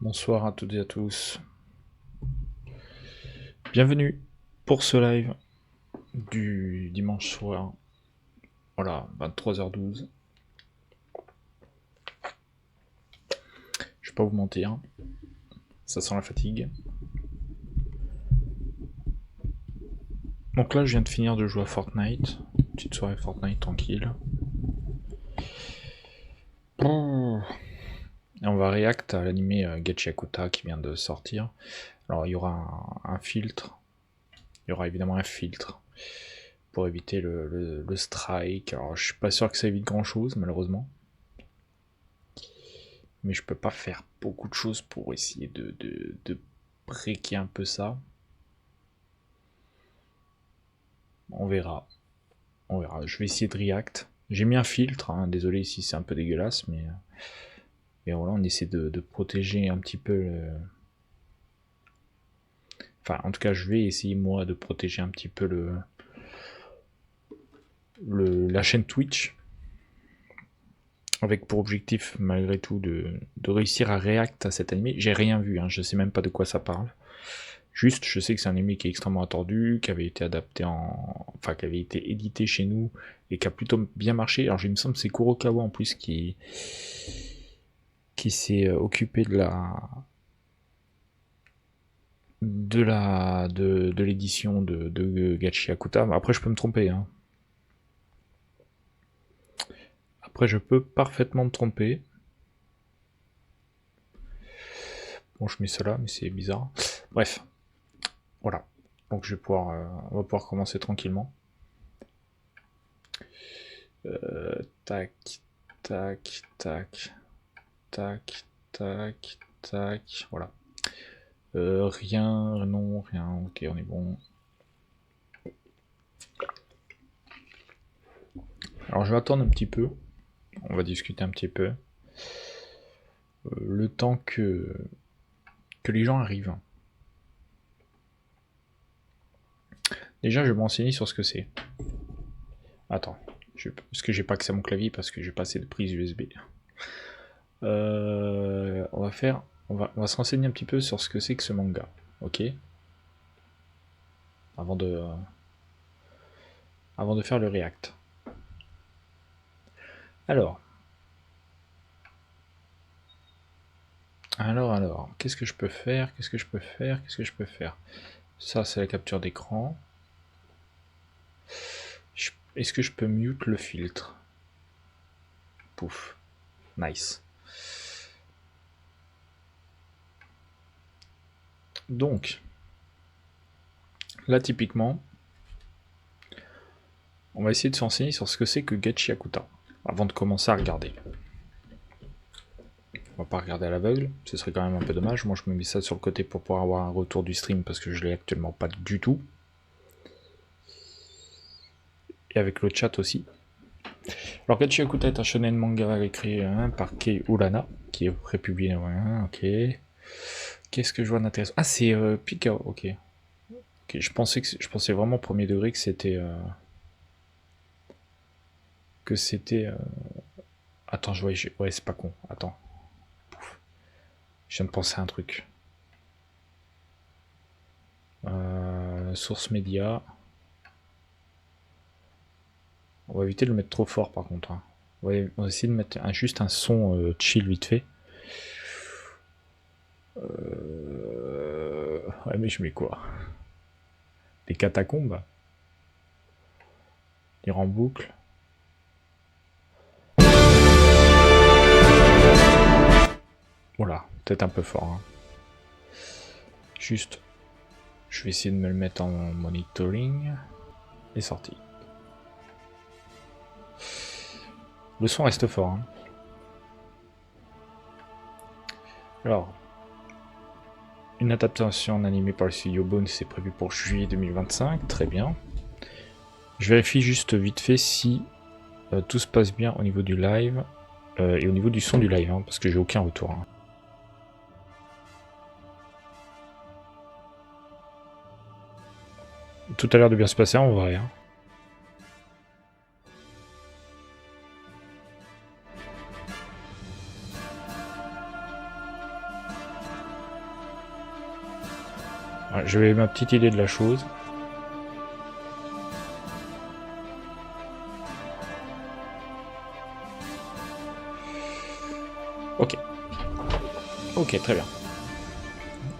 Bonsoir à toutes et à tous. Bienvenue pour ce live du dimanche soir. Voilà, 23h12. Je vais pas vous mentir, ça sent la fatigue. Donc là, je viens de finir de jouer à Fortnite. Petite soirée Fortnite tranquille. Et on va react à l'animé Gachiakuta qui vient de sortir. Alors il y aura un filtre. Il y aura évidemment un filtre pour éviter le strike. Alors je suis pas sûr que ça évite grand chose malheureusement. Mais je peux pas faire beaucoup de choses pour essayer de breaker un peu ça. On verra. On verra. Je vais essayer de react. J'ai mis un filtre, hein. Désolé si c'est un peu dégueulasse, mais voilà, on essaie de protéger un petit peu Enfin, en tout cas, je vais essayer moi de protéger un petit peu la chaîne Twitch. Avec pour objectif, malgré tout, de réussir à react à cet animé. J'ai rien vu, hein, je sais même pas de quoi ça parle. Juste, je sais que c'est un anime qui est extrêmement attendu, qui avait été adapté enfin, qui avait été édité chez nous, et qui a plutôt bien marché. Alors, il me semble que c'est Kurokawa, en plus, qui s'est occupé de l'édition de Gachiakuta. Après, je peux me tromper, hein. Après, je peux parfaitement me tromper. Bon, je mets ça là, mais c'est bizarre. Bref. Voilà. Donc je vais pouvoir, on va pouvoir commencer tranquillement. Tac, tac, tac, tac, tac, tac. Voilà. Rien, non, rien. Ok, on est bon. Alors je vais attendre un petit peu. On va discuter un petit peu. Le temps que les gens arrivent. Déjà, je vais me renseigner sur ce que c'est. Attends. Parce que j'ai pas accès à mon clavier parce que j'ai pas assez de prise USB. On va se renseigner un petit peu sur ce que c'est que ce manga. Ok. Avant de faire le react. Alors, qu'est-ce que je peux faire? Ça, c'est la capture d'écran. Est-ce que je peux mute le filtre? Pouf. Nice. Donc, là, typiquement, on va essayer de s'enseigner sur ce que c'est que Gachiakuta, avant de commencer à regarder. On va pas regarder à l'aveugle, ce serait quand même un peu dommage. Moi, je me mets ça sur le côté pour pouvoir avoir un retour du stream, parce que je l'ai actuellement pas du tout. Et avec le chat aussi. Alors, Gachiakuta est un shonen manga écrit par Kei Urana, qui est prépublié. Ok. Qu'est-ce que je vois d'intéressant? Ah, c'est Pika, ok. Ok, je pensais vraiment au premier degré que c'était. Attends, ouais, c'est pas con. Attends. Pouf. Je viens de penser à un truc. Source média. On va éviter de le mettre trop fort par contre, hein. On va essayer de mettre juste un son chill vite fait. Ouais, mais je mets quoi? Les catacombes? Lire en boucle? Voilà, peut-être un peu fort, hein. Juste, je vais essayer de me le mettre en monitoring. Et sorti. Le son reste fort, hein. Alors, une adaptation en animé par le studio Bones, c'est prévu pour juillet 2025, très bien. Je vérifie juste vite fait si tout se passe bien au niveau du live et au niveau du son du live, hein, parce que j'ai aucun retour, hein. Tout a l'air de bien se passer en vrai, hein. Ouais, j'avais ma petite idée de la chose. Ok. Ok, très bien.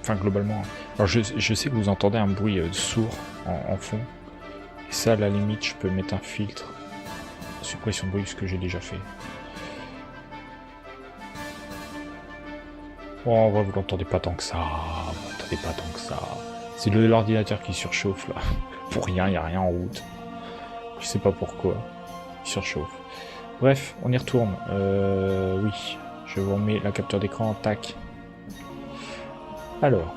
Enfin, globalement... Alors, je sais que vous entendez un bruit sourd en fond. Et ça, à la limite, je peux mettre un filtre. Suppression de bruit, ce que j'ai déjà fait. Bon, en vrai, vous l'entendez pas tant que ça. Vous l'entendez pas tant que ça. C'est l'ordinateur qui surchauffe, là. Pour rien, y a rien en route. Je sais pas pourquoi. Il surchauffe. Bref, on y retourne. Oui. Je vous remets la capture d'écran. Tac. Alors.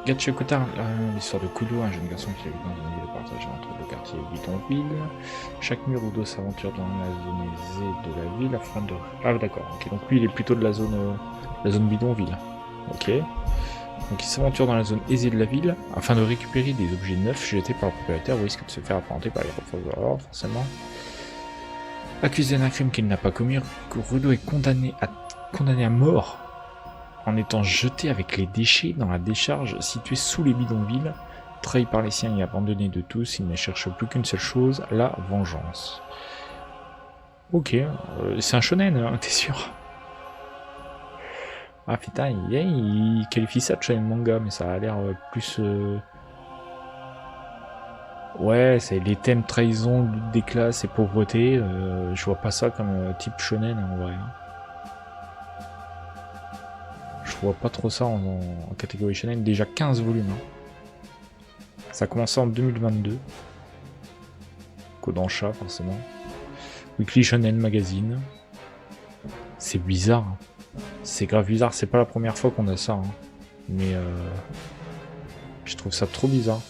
Gatche Cotard, l'histoire de Kudo, un jeune garçon qui habite dans une ville partagée entre le quartier et bidonville. Chaque mur ou dos s'aventure dans la zone aisée de la ville afin de... Ah d'accord, ok, donc lui il est plutôt de la zone bidonville. Ok. Donc il s'aventure dans la zone aisée de la ville afin de récupérer des objets neufs jetés par le propriétaire au risque de se faire apprendre par les refuseurs, forcément. Accusé d'un crime qu'il n'a pas commis, Rudo est condamné à mort en étant jeté avec les déchets dans la décharge située sous les bidonvilles. Trahi par les siens et abandonné de tous, il ne cherche plus qu'une seule chose, la vengeance. Ok, c'est un shonen, hein, t'es sûr? Ah putain, il qualifie ça de shonen manga, mais ça a l'air plus... Ouais, c'est les thèmes trahison, lutte des classes et pauvreté. Je vois pas ça comme type shonen en vrai. Je vois pas trop ça en catégorie shonen. Déjà 15 volumes. Hein. Ça a commencé en 2022. Kodansha forcément. Weekly Shonen Magazine. C'est bizarre. Hein. C'est grave bizarre. C'est pas la première fois qu'on a ça. Hein. Mais je trouve ça trop bizarre.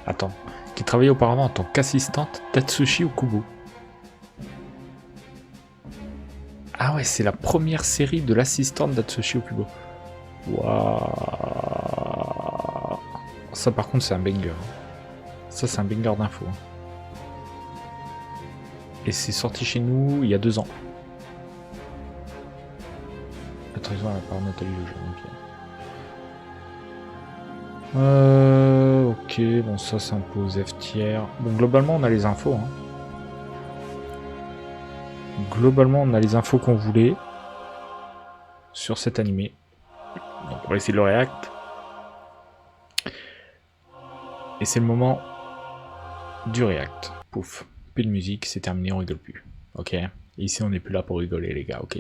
Attends. Qui travaillait auparavant en tant qu'assistante d'Atsushi Okubo. Ah ouais, c'est la première série de l'assistante d'Atsushi Okubo. Waouh. Ça par contre c'est un banger. Ça c'est un banger d'infos. Et c'est sorti chez nous il y a 2 ans. La trahison à la part Nathalie Lejeune. Ok, bon ça s'impose F tiers. Bon globalement on a les infos. Hein. Globalement on a les infos qu'on voulait sur cet animé. Donc on va essayer de le react. Et c'est le moment du react. Pouf. Plus de musique, c'est terminé, on rigole plus. Ok. Ici on n'est plus là pour rigoler les gars, ok.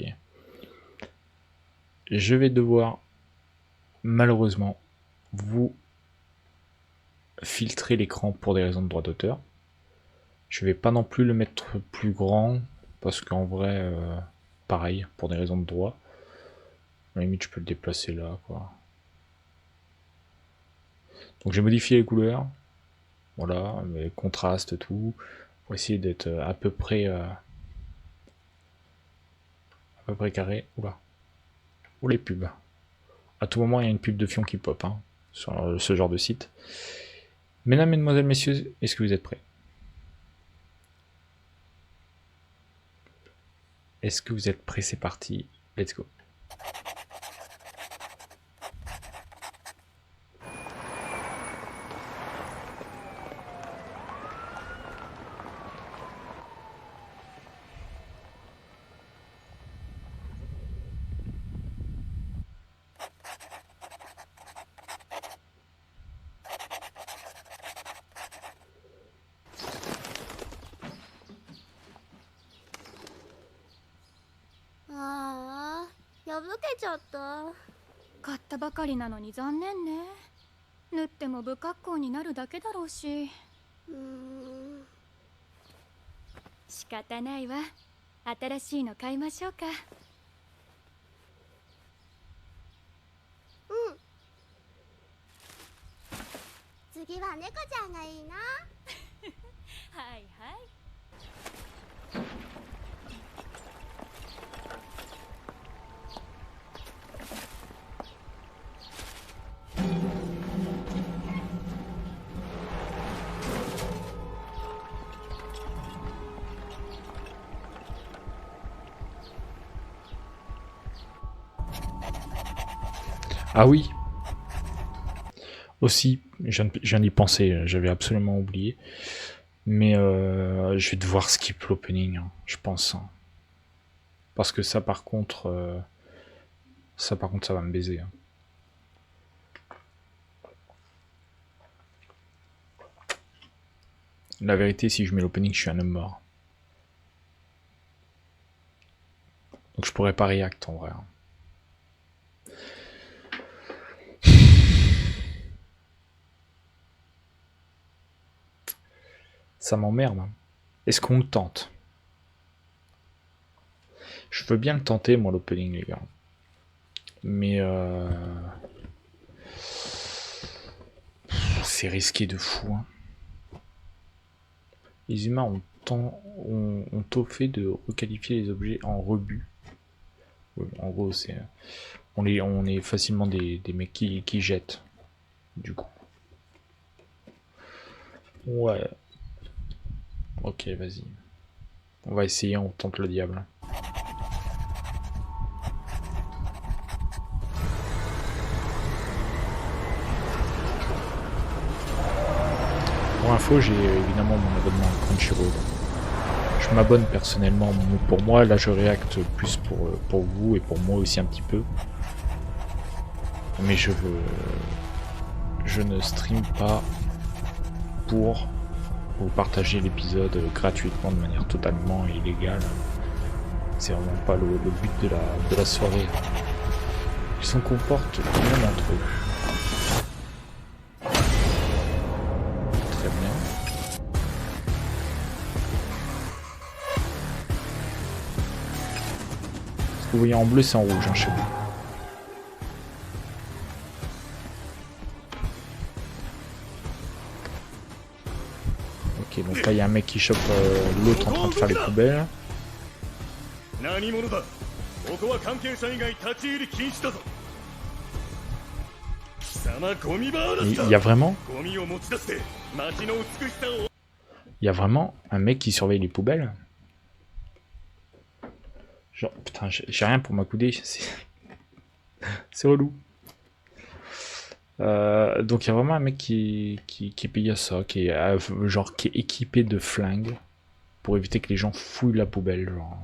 Je vais devoir malheureusement vous filtrer l'écran pour des raisons de droit d'auteur. Je vais pas non plus le mettre plus grand parce qu'en vrai, pareil, pour des raisons de droit. À la limite, je peux le déplacer là, quoi. Donc j'ai modifié les couleurs, voilà, les contrastes, tout, pour essayer d'être à peu près carré. Oula, ou les pubs. À tout moment, il y a une pub de Fion qui pop hein, sur ce genre de site. Mesdames, mesdemoiselles, messieurs, est-ce que vous êtes prêts? Est-ce que vous êtes prêts? C'est parti, let's go.買ったばかりなのに残念ね。縫っても不格好になるだけだろうし。仕方ないわ。新しいの買いましょうか。次は猫ちゃんがいいな。はいはい。Ah oui. Aussi, je viens d'y penser, j'avais absolument oublié. Mais je vais devoir skip l'opening, hein, je pense. Hein. Parce que ça par contre, ça va me baiser. Hein. La vérité, si je mets l'opening, je suis un homme mort. Donc je pourrais pas react en vrai. Hein. Ça m'emmerde. Hein. Est-ce qu'on le tente? Je veux bien le tenter, moi, l'opening, les gars. Mais c'est risqué de fou. Hein. Les humains ont tôt fait de requalifier les objets en rebut. En gros, c'est on est facilement des mecs qui jettent. Du coup. Ouais. Ok, vas-y. On va essayer, on tente le diable. Pour info, j'ai évidemment mon abonnement à Crunchyroll. Je m'abonne personnellement. Pour moi, là je réacte plus pour vous et pour moi aussi un petit peu. Mais je ne stream pas pour vous partager l'épisode gratuitement de manière totalement illégale. C'est vraiment pas le but de la soirée. Ils se comportent bien entre eux. Très bien. Ce que vous voyez en bleu, c'est en rouge, hein, chez vous. Ok, donc là il y a un mec qui chope l'autre en train de faire les poubelles. Il y a vraiment un mec qui surveille les poubelles. Genre, putain, j'ai rien pour m'accouder, c'est relou. Donc il y a vraiment un mec qui paye à ça, qui est équipé de flingues pour éviter que les gens fouillent la poubelle, genre.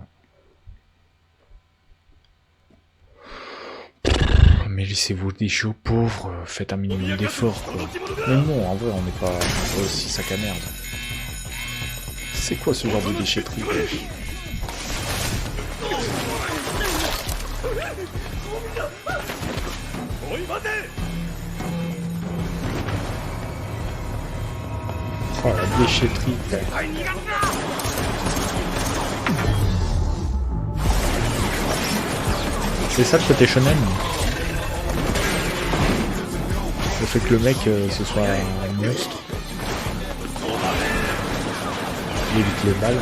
Mais laissez-vous des chiots pauvres, faites un minimum d'efforts, quoi. Mais non, en vrai, on n'est pas aussi sac à merde. C'est quoi ce genre de déchetterie, quoi? Oh la déchetterie, quoi. C'est ça le côté shonen. Le fait que le mec ce soit un monstre. Il évite les balles.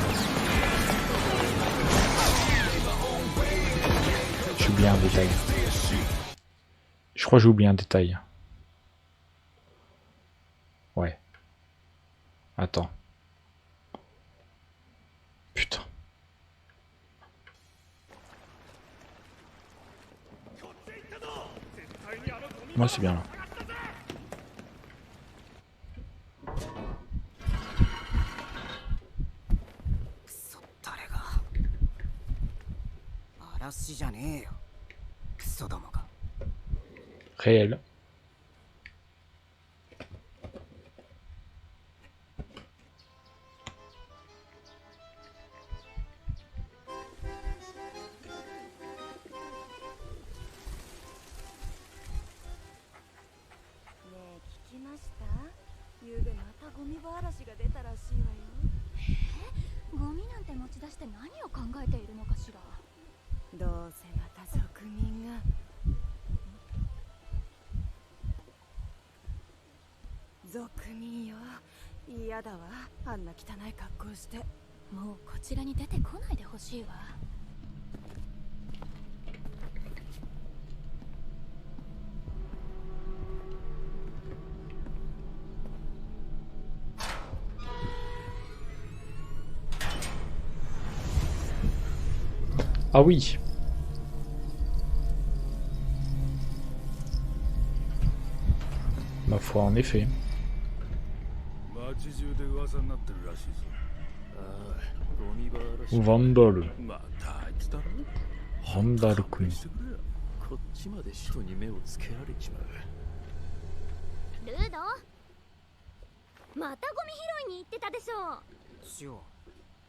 J'ai oublié un détail. Je crois que j'ai oublié un détail. Ouais. Attends. Putain. Moi c'est bien là. Réel. Ah oui. pas, en effet. 街中で噂になってるらしいぞ。ああ、ゴミ場らしい。ワンダル。またあいつだろ。ワンダル君。こっちまで使徒に目をつけられちまう。ルード、またゴミ拾いに行ってたでしょ。シオ、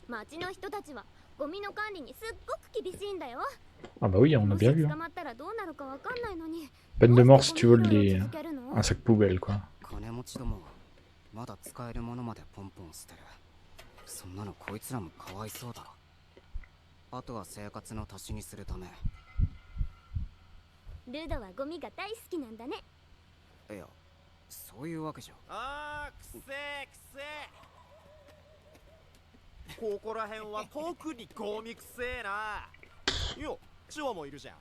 町の人たちはゴミの管理にすっごく厳しいんだよ。 Ah bah oui, on a も bien し vu. 捕 Hein. まったらどうなるかわかんないのに。 Peine de mort si tu voles どうしてゴミ les... 拾いを続けるの？ un sac poubelle, quoi. 金持ちどもまだ使えるものまでポンポン捨てる。そんなのこいつらもかわいそうだろ。あとは生活の足しにするため。ルードはゴミが大好きなんだね。いや、そういうわけじゃ。あー、くせえくせえ。ここら辺は特にゴミくせえな。よ、チワもいるじゃん。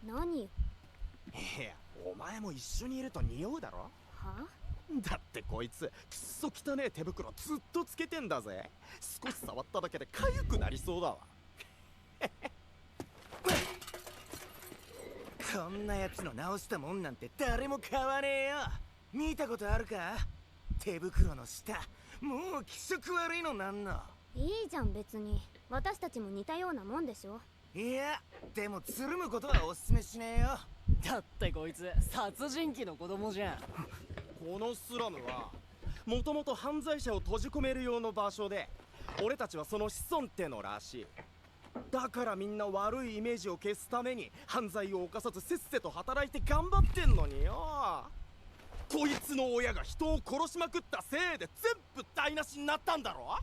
何？いや、お前も一緒にいると匂うだろ。は？だってこいつくっそ汚ねえ手袋ずっとつけてんだぜ。少し触っただけで痒くなりそうだわ。こんなやつの直したもんなんて誰も買わねえよ。見たことあるか？手袋の下、もう気色悪いのなんの。いいじゃん別に。私たちも似たようなもんでしょ。いや、でもつるむことはおすすめしねえよ。だってこいつ殺人鬼の子供じゃん。このスラムはもともと犯罪者を閉じ込める用の場所で、俺たちはその子孫ってのらしい。だからみんな悪いイメージを消すために犯罪を犯さずせっせと働いて頑張ってんのによ。こいつの親が人を殺しまくったせいで全部台無しになったんだろ。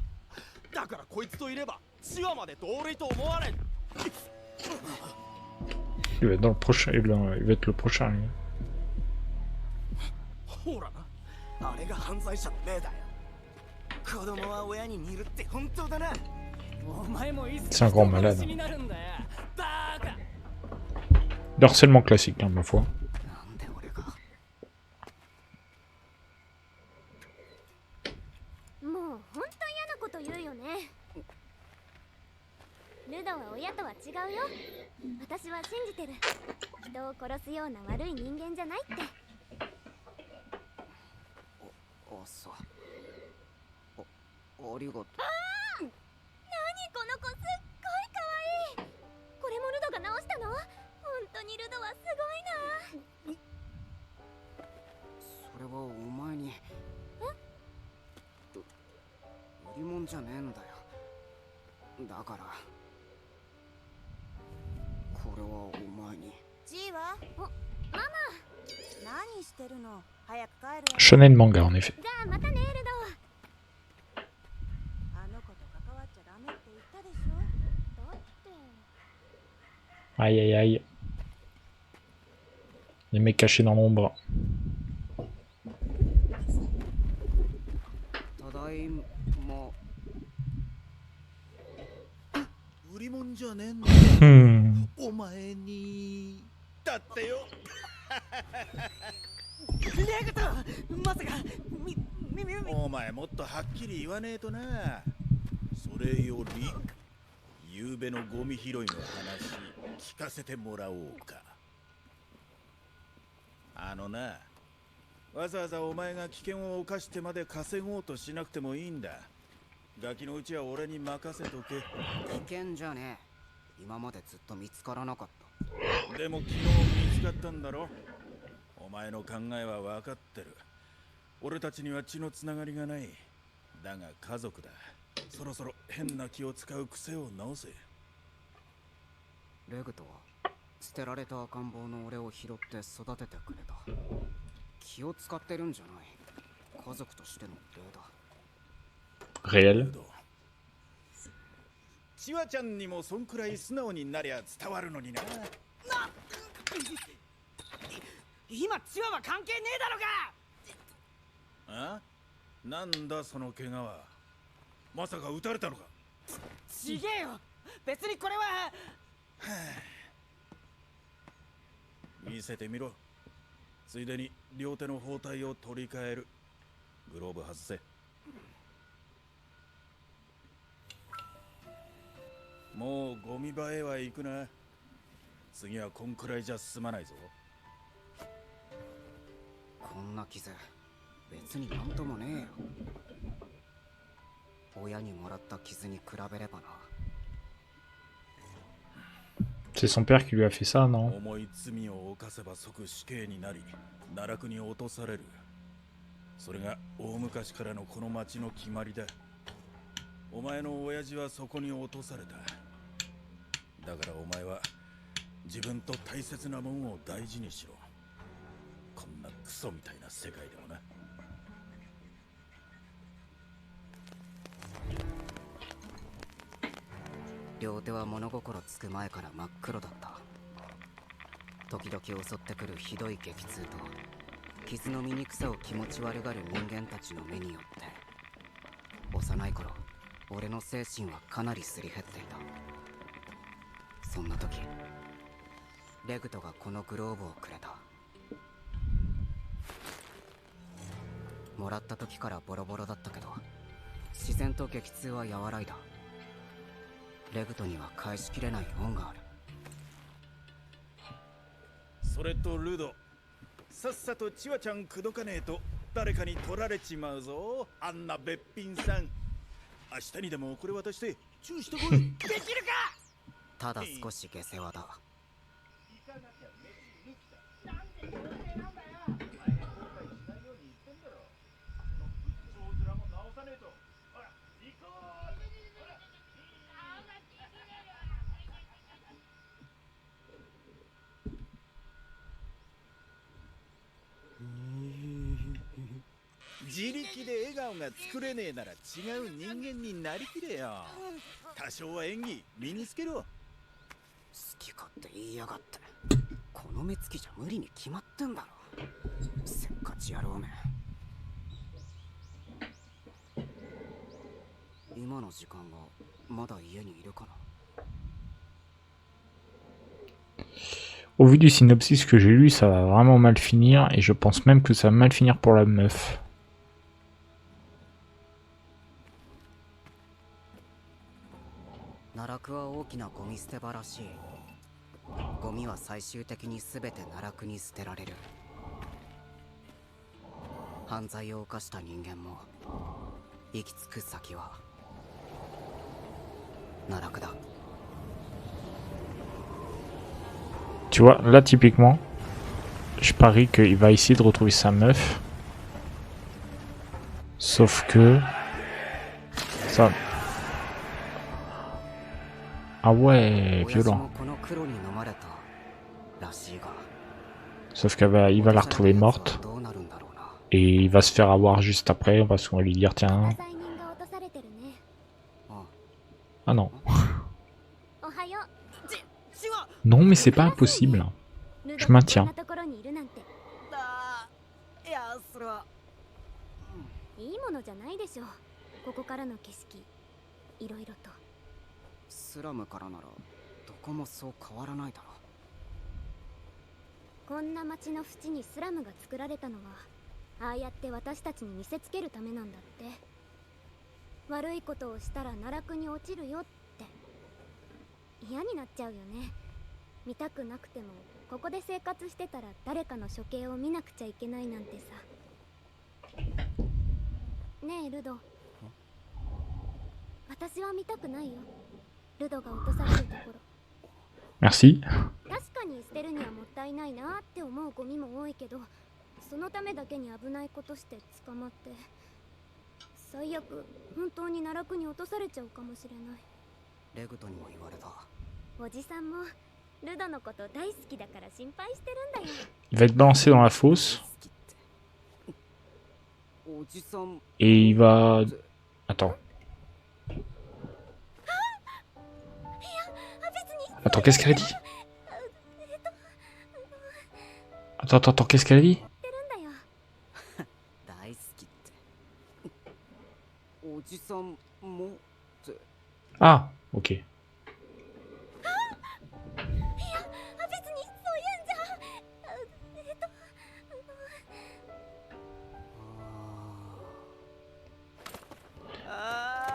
だからこいつといればチワまで同類と思われ。 Il va être dans le prochain... Il va être le prochain, lui. ほらな、あれが犯罪者の例だよ。子供は親に似るって本当だな。お前もいつ C'est un grand malade. 人殺しになるんだよ。バーカ。 Le harcèlement classique, hein, ma foi. なんで俺が。もうほんと嫌なこと言うよね。ルドは親とは違うよ。私は信じてる。人を殺すような悪い人間じゃないって。あ、そう。ありがとう。何この子すっごい可愛い。これもルドが直したの？本当にルドはすごいな。それはお前に。売り物じゃねえんだよ。だから。これはお前に。ジーは？お、ママ。何してるの？早く帰るわ。 Shonen manga, en effet. じゃあまたねルド。あの子と関わっちゃダメって言ったでしょ。だって。 Aïe aïe aïe. Les mecs cachés dans l'ombre. ただいま。売り物じゃねえんだ。 Hmm. お前に。だってよ。レグト、まさかお前もっとはっきり言わねえとな。それより夕べのゴミ拾いの話聞かせてもらおうか。あのな、わざわざお前が危険を冒してまで稼ごうとしなくてもいいんだ。ガキのうちは俺に任せとけ。危険じゃねえ。今までずっと見つからなかった。でも昨日見つかったんだろ。お前の考えは分かってる。俺たちには血のつながりがない。だが家族だ。そろそろ変な気を使う癖を直せ。レグトは捨てられた赤ん坊の俺を拾って育ててくれた。気を使ってるんじゃない。家族としての礼だ。 Réel. チワちゃんにもそんくらい素直になりゃ伝わるのにな。今チワは関係ねえだろが。あ？なんだその怪我は。まさか撃たれたのか。ちげえよ。別にこれは。見せてみろ。ついでに両手の包帯を取り替える。グローブ外せ。もうゴミ場へは行くな。次はこんくらいじゃ済まないぞ。こんな傷別になんともねえよ。親にもらった傷に比べればな。 C'est son père qui lui a fait ça, non? 重い罪を犯せば即死刑になり奈落に落とされる。それが大昔からのこの町の決まりだ。お前の親父はそこに落とされた。だからお前は自分と大切なもんを大事にしろ。こんなクソみたいな世界でもな。両手は物心つく前から真っ黒だった。時々襲ってくるひどい激痛と傷の醜さを気持ち悪がる人間たちの目によって幼い頃俺の精神はかなりすり減っていた。そんな時レグトがこのグローブをくれた。もらった時からボロボロだったけど自然と激痛は和らいだ。レグトには返しきれない恩がある。それとルド、さっさとチワちゃん口説かねえと誰かに取られちまうぞ。あんなべっぴんさん。明日にでもこれ渡してチューしてこい。できるか。ただ少し下世話だ。自力で笑顔が作れねえなら違う人間になりきれよ。多少は演技身につけろ。好き勝手言いやがって。この目つきじゃ無理に決まってんだろ。せっかち野郎め。今の時間がまだ家にいるかな。 Au vu du synopsis que j'ai lu, ça va vraiment mal finir, et je pense même que ça va mal finir pour la meuf. 奈落は大きなゴミ捨て場らしい。ゴミは最終的に全て奈落に捨てられる。犯罪を犯した人間も行き着く先は奈落だ。 Tu vois, là typiquement, je parie qu'il va essayer de retrouver sa meuf. Sauf que... ça... Ah ouais, violent. Sauf qu'il va la retrouver morte. Et il va se faire avoir juste après, parce qu'on va lui dire tiens... Ah non. Non mais c'est pas impossible. Je maintiens. いいものじゃないでしょう。ここからの景色、いろいろと。スラムからならどこもそう変わらないだろう。こんな町の縁にスラムが作られたのは、ああやって私たちに見せつけるためなんだって。悪いことをしたら奈落に落ちるよって。嫌になっちゃうよね。見たくなくてもここで生活してたら誰かの処刑を見なくちゃいけないなんてさ。ねえルド、私は見たくないよ。ルドが落とされるところ。Merci. 確かに捨てるにはもったいないなって思うゴミも多いけど、そのためだけに危ないことして捕まって最悪本当に奈落に落とされちゃうかもしれない。レグトにも言われた。おじさんもルドのこと大好きだから心配してるんだよ。Il va être balancé dans la fosse. Et il va... Attends. Attends, qu'est-ce qu'elle a dit? Attends, qu'est-ce qu'elle a dit? Ah, ok.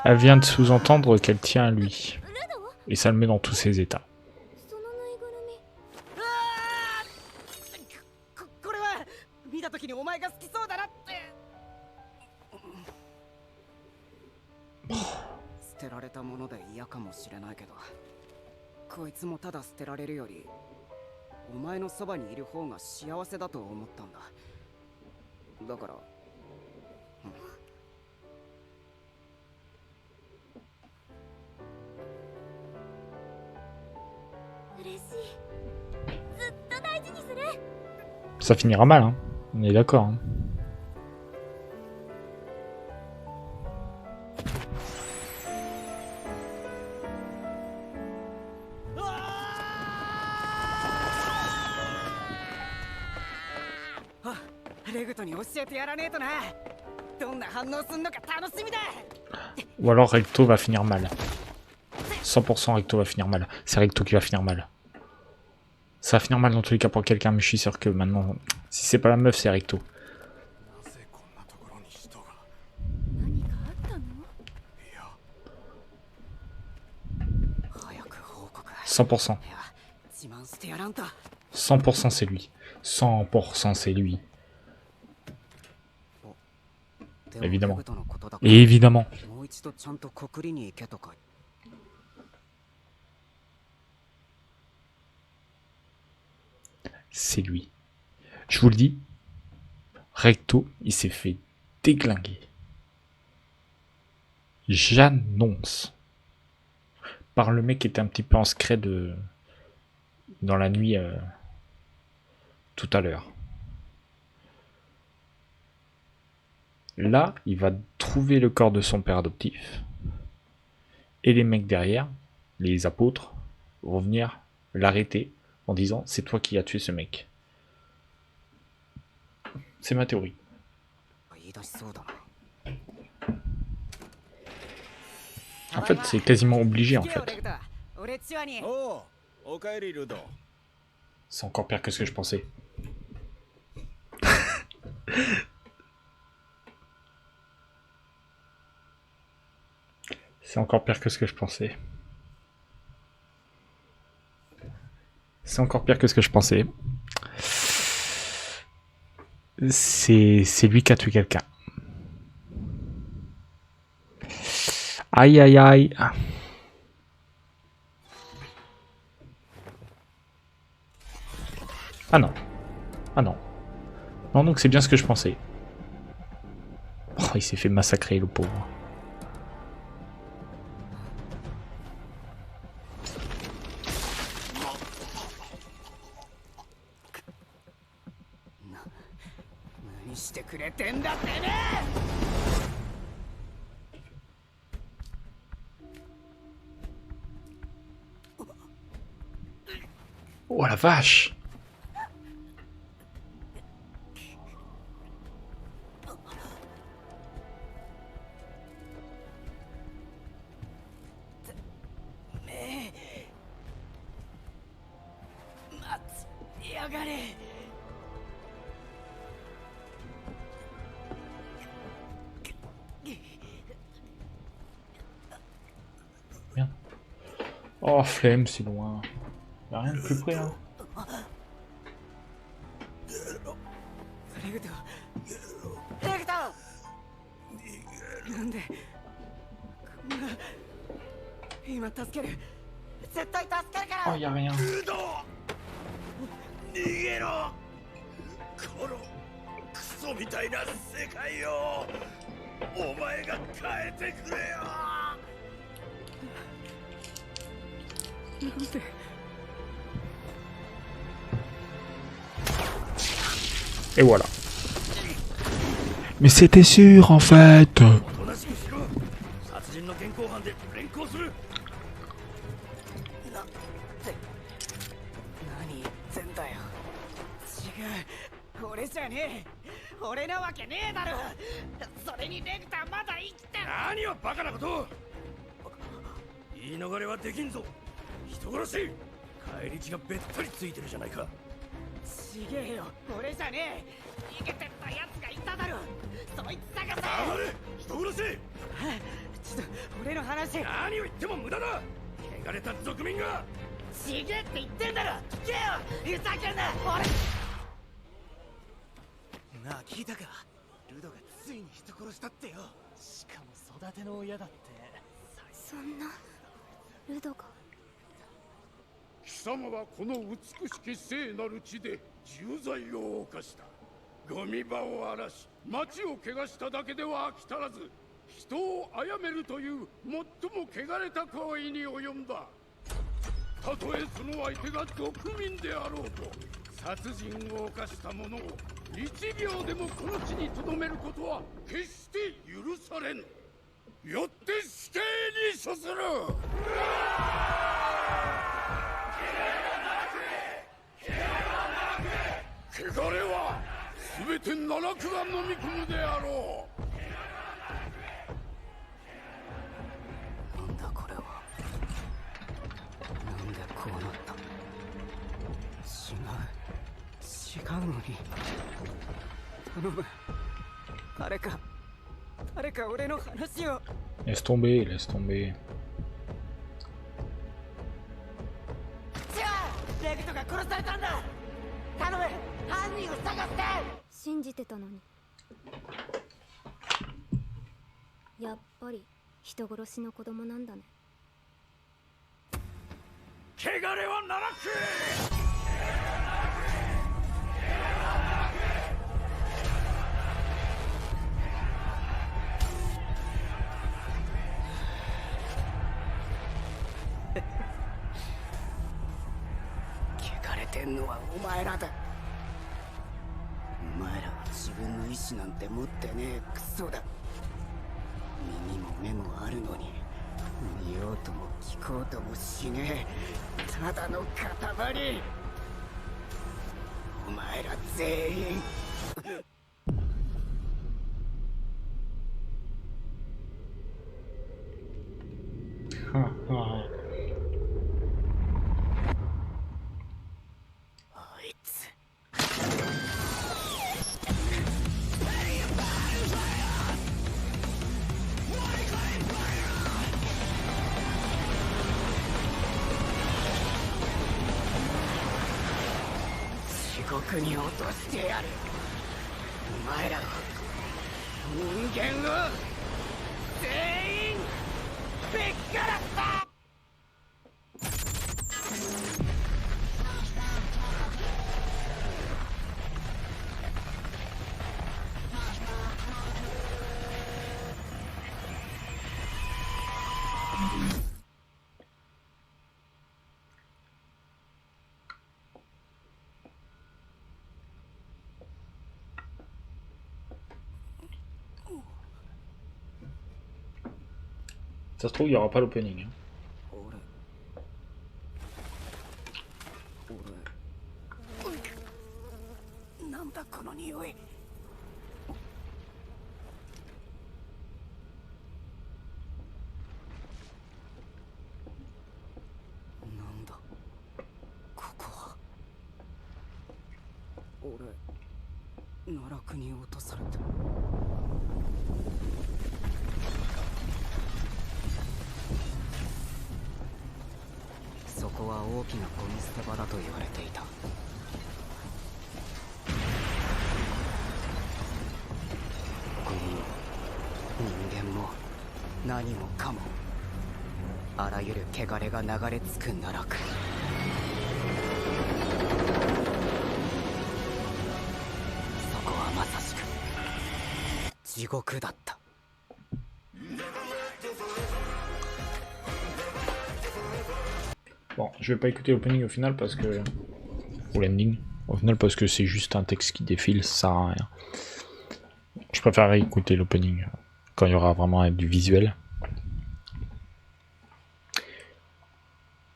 Elle vient de sous-entendre qu'elle tient à lui. Et ça le met dans tous ses états. 捨てられたもので嫌かもしれないけど、こいつもただ捨てられるよりお前のそばにいる方が幸せだと思ったんだ。だから、嬉しい。ずっと大事にする。 Ça finira mal, hein. On est d'accord. Hein. Ou alors Recto va finir mal. 100% Recto va finir mal. C'est Recto qui va finir mal. Ça va finir mal dans tous les cas pour quelqu'un, mais je suis sûr que maintenant, si c'est pas la meuf, c'est Recto. 100%. 100% c'est lui. 100% c'est lui. Évidemment. Et évidemment. C'est lui. Je vous le dis, Recto, il s'est fait déglinguer. J'annonce. Par le mec qui était un petit peu en secret dans la nuit tout à l'heure. Là, il va trouver le corps de son père adoptif. Et les mecs derrière, les apôtres, vont venir l'arrêter en disant « C'est toi qui as tué ce mec ». C'est ma théorie. En fait, c'est quasiment obligé, en fait. C'est encore pire que ce que je pensais. C'est encore pire que ce que je pensais. C'est encore pire que ce que je pensais. C'est lui qui a tué quelqu'un. Aïe aïe aïe. Ah non. Ah non. Non, donc c'est bien ce que je pensais. Oh, il s'est fait massacrer, le pauvre. Oh la vache! Merde. Oh, flemme, c'est loin. Y'a rien de plus près là. Oh, y'a rien. Et voilà. Mais c'était sûr en fait. そんなルドが貴様はこの美しき聖なる地で重罪を犯した。ゴミ場を荒らし町を汚しただけでは飽き足らず、人を殺めるという最も汚れた行為に及んだ。たとえその相手が族民であろうと、殺人を犯した者を1秒でもこの地に留めることは決して許されぬ。よって死刑に処する。汚れは全て奈落が飲み込むであろう。なんだこれは。なんでこうなった。違うのに。頼む、誰か俺の話を。Laisse tomber, laisse tomber. レグトが殺されたんだ。頼む、犯人を探して。信じてたのに。やっぱり人殺しの子供なんだね。汚れは奈落へ。汚れてんのはお前らだ。お前らは自分の意志なんて持ってねえクソだ。耳も目もあるのに見ようとも聞こうともしねえ、ただの塊。お前ら全員あいつ地獄に落としてやる。お前ら人間を全員ぶっ殺す。Ça se trouve, il n'y aura pas l'opening. なんだこの匂い。なんだここは。俺奈落に落とされた。そこは大きなゴミ捨て場だと言われていた。ゴミも人間も何もかも、あらゆる汚れが流れ着く奈落。そこはまさしく地獄だった。Bon, je vais pas écouter l'opening au final parce que... ou l'ending. Au final parce que c'est juste un texte qui défile, ça sert à rien. Je préférerais écouter l'opening quand il y aura vraiment du visuel.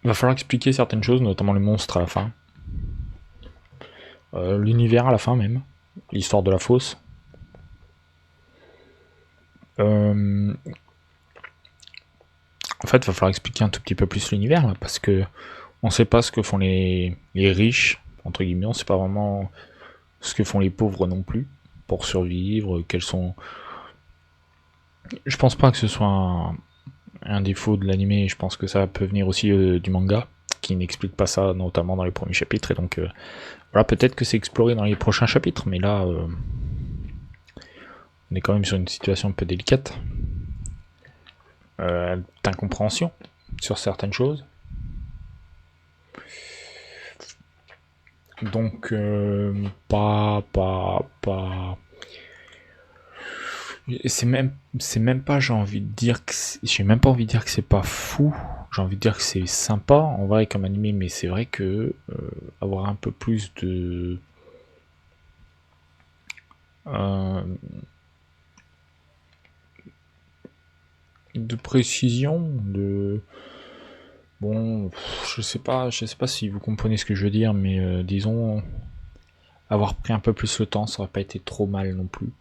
Il va falloir expliquer certaines choses, notamment les monstres à la fin. L'univers à la fin même. L'histoire de la fosse. En fait, il va falloir expliquer un tout petit peu plus l'univers, parce que on sait pas ce que font les riches, entre guillemets, on sait pas vraiment ce que font les pauvres non plus, pour survivre, quels sont... Je pense pas que ce soit un défaut de l'anime, je pense que ça peut venir aussi du manga, qui n'explique pas ça, notamment dans les premiers chapitres, et donc voilà, peut-être que c'est exploré dans les prochains chapitres, mais là, on est quand même sur une situation un peu délicate. d'incompréhension sur certaines choses. Donc, pas. C'est même pas, j'ai envie de dire que j'ai même pas envie de dire que c'est pas fou. J'ai envie de dire que c'est sympa en vrai comme animé, mais c'est vrai que avoir un peu plus de précision, bon, je sais pas si vous comprenez ce que je veux dire, mais disons avoir pris un peu plus le temps, ça aurait pas été trop mal non plus.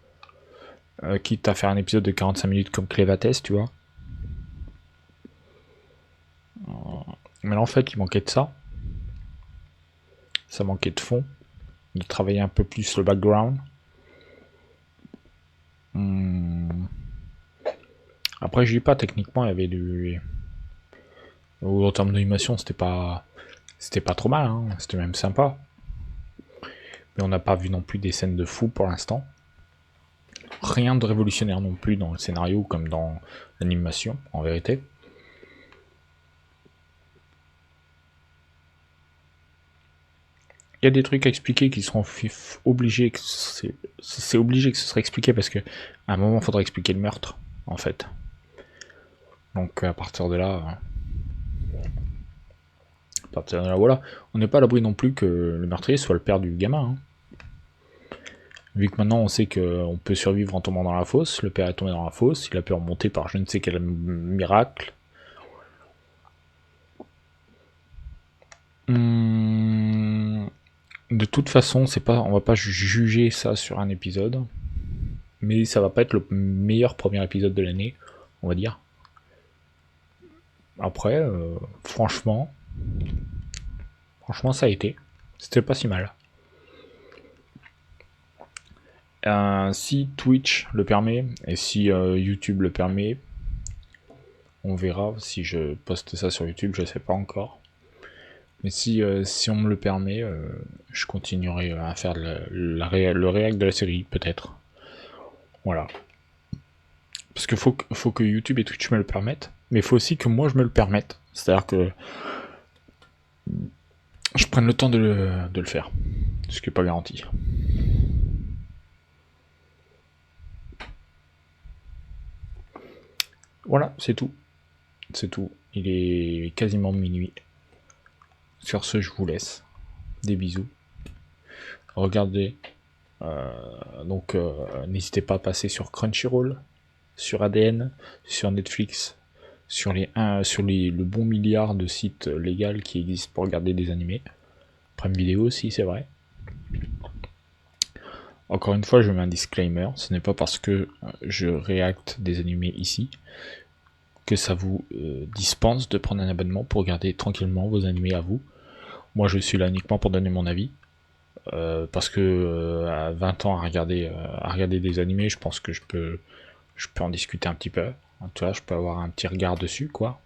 Quitte à faire un épisode de 45 minutes comme Clévates, tu vois. Mais là, en fait, il manquait de ça. Ça manquait de fond. De travailler un peu plus le background. Après, je dis pas, techniquement, il y avait du... En termes d'animation, c'était pas trop mal, hein. C'était même sympa. Mais on n'a pas vu non plus des scènes de fou pour l'instant. Rien de révolutionnaire non plus dans le scénario comme dans l'animation, en vérité. Il y a des trucs à expliquer qui seront obligés, c'est obligé que ce serait expliqué parce que à un moment il faudra expliquer le meurtre, en fait. Donc à partir de là, voilà. On n'est pas à l'abri non plus que le meurtrier soit le père du gamin. Hein. Vu que maintenant on sait qu'on peut survivre en tombant dans la fosse, le père est tombé dans la fosse, il a pu remonter par je ne sais quel miracle. De toute façon, on va pas juger ça sur un épisode, mais ça va pas être le meilleur premier épisode de l'année, on va dire. Après, franchement, ça a été. C'était pas si mal. Si Twitch le permet, et si YouTube le permet, on verra si je poste ça sur YouTube, je sais pas encore. Mais si on me le permet, je continuerai à faire le réact de la série, peut-être. Voilà. Parce qu'il faut que YouTube et Twitch me le permettent, mais il faut aussi que moi je me le permette. C'est-à-dire que je prenne le temps de le faire. Ce qui n'est pas garanti. Voilà, c'est tout. C'est tout. Il est quasiment minuit. Sur ce, je vous laisse. Des bisous. Regardez. Donc, n'hésitez pas à passer sur Crunchyroll, sur ADN, sur Netflix, sur le bon milliard de sites légaux qui existent pour regarder des animés. Prime Vidéo aussi, c'est vrai. Encore une fois, je mets un disclaimer. Ce n'est pas parce que je réacte des animés ici que ça vous dispense de prendre un abonnement pour regarder tranquillement vos animés à vous. Moi, je suis là uniquement pour donner mon avis. Parce que à 20 ans à regarder des animés, je pense que je peux en discuter un petit peu. Tu vois, je peux avoir un petit regard dessus, quoi.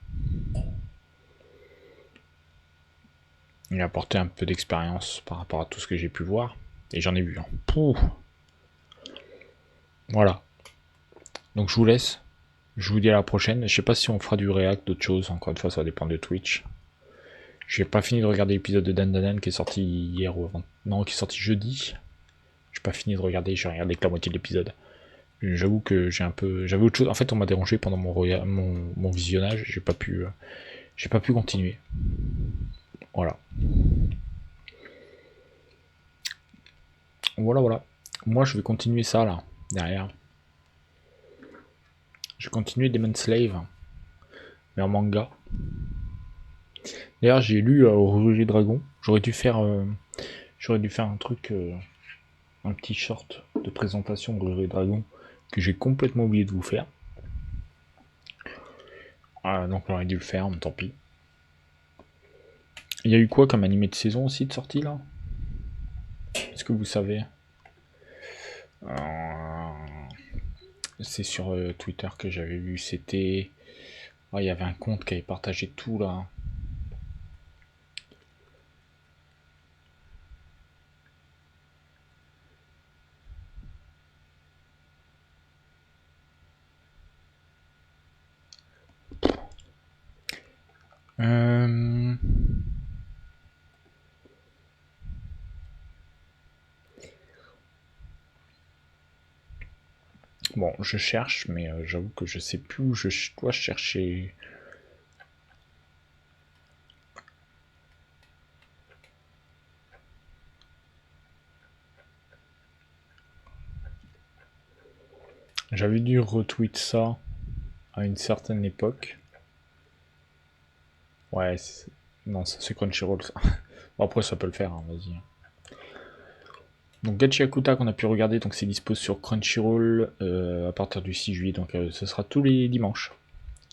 Et apporter un peu d'expérience par rapport à tout ce que j'ai pu voir. Et j'en ai vu. Hein. Pouh. Voilà. Donc je vous laisse. Je vous dis à la prochaine. Je sais pas si on fera du react, d'autres choses. Encore une fois, ça va dépendre de Twitch. J'ai pas fini de regarder l'épisode de Dan Dan qui est sorti hier ou avant. Non, qui est sorti jeudi. J'ai pas fini de regarder, j'ai regardé que la moitié de l'épisode. J'avoue que j'avais autre chose. En fait, on m'a dérangé pendant mon visionnage. J'ai pas pu continuer. Voilà. Voilà. Moi, je vais continuer ça là, derrière. Je vais continuer Demon Slave, mais en manga. D'ailleurs, j'ai lu Rouge et Dragon. J'aurais dû faire un truc, un petit short de présentation de Rouge et Dragon que j'ai complètement oublié de vous faire. Donc j'aurais dû le faire, mais tant pis. Il y a eu quoi comme animé de saison aussi de sortie là? Est-ce que vous savez? C'est sur Twitter que j'avais vu, c'était... il y avait un compte qui avait partagé tout là. Bon, je cherche, mais j'avoue que je sais plus où je dois chercher. J'avais dû retweet ça à une certaine époque. Ouais, non, ça c'est Crunchyroll ça. Bon, après ça peut le faire, hein, vas-y. Donc Gachiakuta qu'on a pu regarder, donc c'est dispo sur Crunchyroll à partir du 6 juillet, donc ce sera tous les dimanches.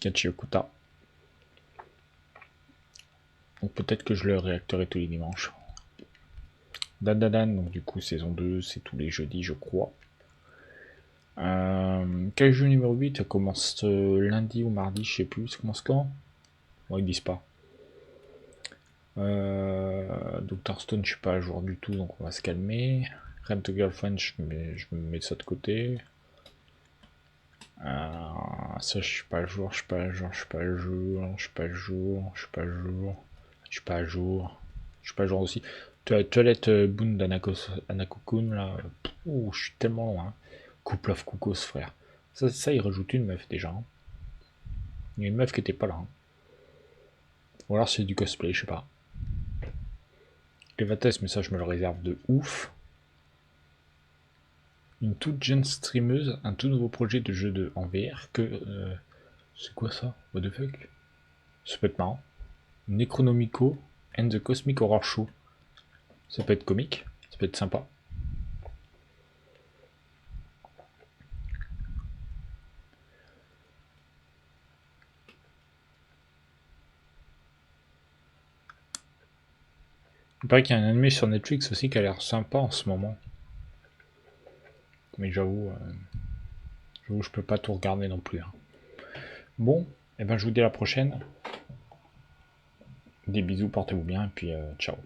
Gachiakuta. Donc peut-être que je le réacterai tous les dimanches. Dandadan, donc du coup saison 2, c'est tous les jeudis je crois. Kaiju numéro 8, ça commence lundi ou mardi, je sais plus, ça commence quand? Bon, ils disent pas. Dr Stone, je suis pas à jour du tout, donc on va se calmer. Rent a Girlfriend, je me mets ça de côté. Ça, je suis pas à jour, je suis pas à jour, je suis pas à jour, je suis pas à jour, je suis pas à jour, je suis pas à jour, je suis pas à jour aussi. Toilette Boon d'Anako-kun, là, je suis tellement loin. Couple of Kukos, frère. Ça, il rajoute une meuf déjà. Hein. Il y a une meuf qui était pas là. Hein. Ou alors c'est du cosplay, je sais pas. Levates, mais ça je me le réserve de ouf. Une toute jeune streameuse, un tout nouveau projet de jeu en VR que... c'est quoi ça? What the fuck? Ça peut être marrant. Necronomico and the Cosmic Horror Show. Ça peut être comique, ça peut être sympa. Il paraît qu'il y a un anime sur Netflix aussi qui a l'air sympa en ce moment. Mais j'avoue, je peux pas tout regarder non plus. Hein. Bon, et ben je vous dis à la prochaine. Des bisous, portez-vous bien, et puis ciao.